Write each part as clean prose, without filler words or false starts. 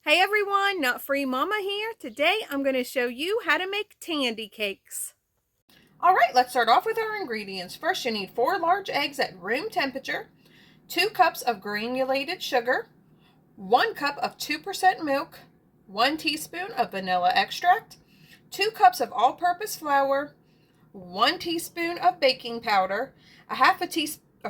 Hey everyone, Nut Free Mama here. Today I'm going to show you how to make Tandy cakes. Alright, let's start off with our ingredients. First, you need 4 large eggs at room temperature, 2 cups of granulated sugar, 1 cup of 2% milk, 1 teaspoon of vanilla extract, 2 cups of all-purpose flour, 1 teaspoon of baking powder, a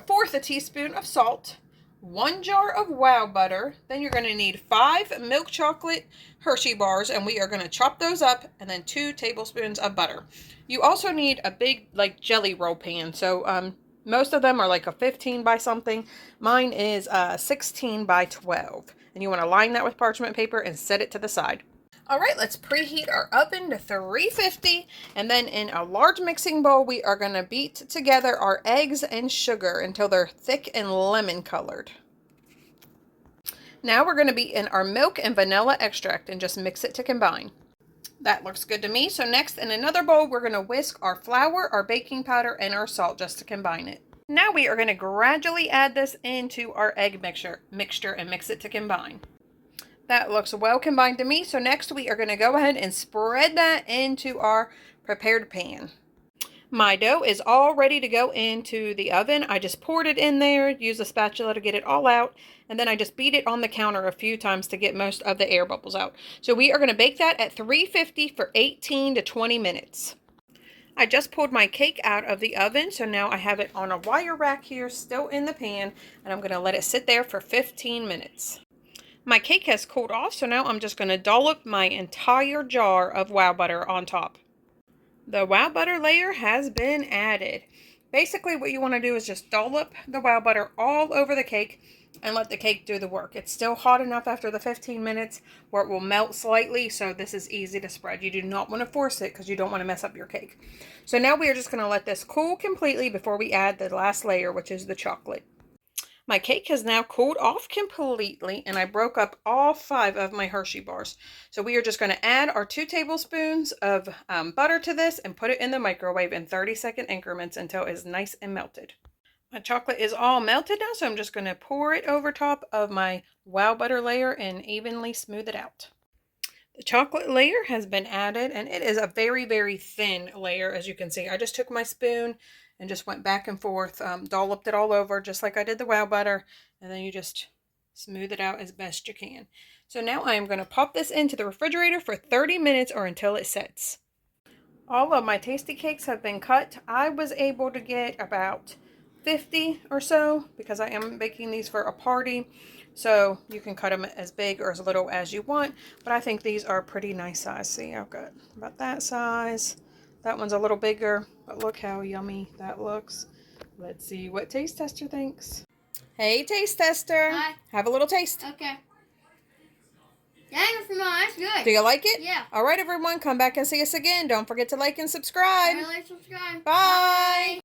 fourth a teaspoon of salt, 1 jar of Wowbutter. Then you're going to need 5 milk chocolate Hershey bars, and we are going to chop those up, and then 2 tablespoons of butter. You also need a big jelly roll pan. So most of them are like a 15 by something. Mine is 16 by 12. And you want to line that with parchment paper and set it to the side. Alright, let's preheat our oven to 350, and then in a large mixing bowl we are going to beat together our eggs and sugar until they're thick and lemon colored. Now we're going to beat in our milk and vanilla extract and just mix it to combine. That looks good to me. So next, in another bowl, we're going to whisk our flour, our baking powder, and our salt just to combine it. Now we are going to gradually add this into our egg mixture and mix it to combine. That looks well combined to me. So next we are going to go ahead and spread that into our prepared pan. My dough is all ready to go into the oven. I just poured it in there, used a spatula to get it all out, and then I just beat it on the counter a few times to get most of the air bubbles out. So we are going to bake that at 350 for 18 to 20 minutes. I just pulled my cake out of the oven, so now I have it on a wire rack here, still in the pan, and I'm going to let it sit there for 15 minutes. My cake has cooled off, so now I'm just going to dollop my entire jar of Wowbutter on top. The Wowbutter layer has been added. Basically what you want to do is just dollop the Wowbutter all over the cake and let the cake do the work. It's still hot enough after the 15 minutes where it will melt slightly, so this is easy to spread. You do not want to force it because you don't want to mess up your cake. So now we are just going to let this cool completely before we add the last layer, which is the chocolate. My cake has now cooled off completely, and I broke up all 5 of my Hershey bars. So we are just going to add our 2 tablespoons of butter to this and put it in the microwave in 30-second increments until it is nice and melted. My chocolate is all melted now, so I'm just going to pour it over top of my Wowbutter layer and evenly smooth it out. The chocolate layer has been added, and it is a very, very thin layer, as you can see. I just took my spoon and just went back and forth, dolloped it all over just like I did the Wowbutter, and then you just smooth it out as best you can. So now I am going to pop this into the refrigerator for 30 minutes or until it sets. All of my tasty cakes have been cut. I was able to get about 50 or so because I am baking these for a party. So you can cut them as big or as little as you want, but I think these are a pretty nice size. See, I've got about that size. That one's a little bigger, but look how yummy that looks. Let's see what taste tester thinks. Hey, taste tester. Hi. Have a little taste. Okay. Dang, that's good. Do you like it? Yeah. All right, everyone, come back and see us again. Don't forget to like and subscribe. Subscribe. Bye.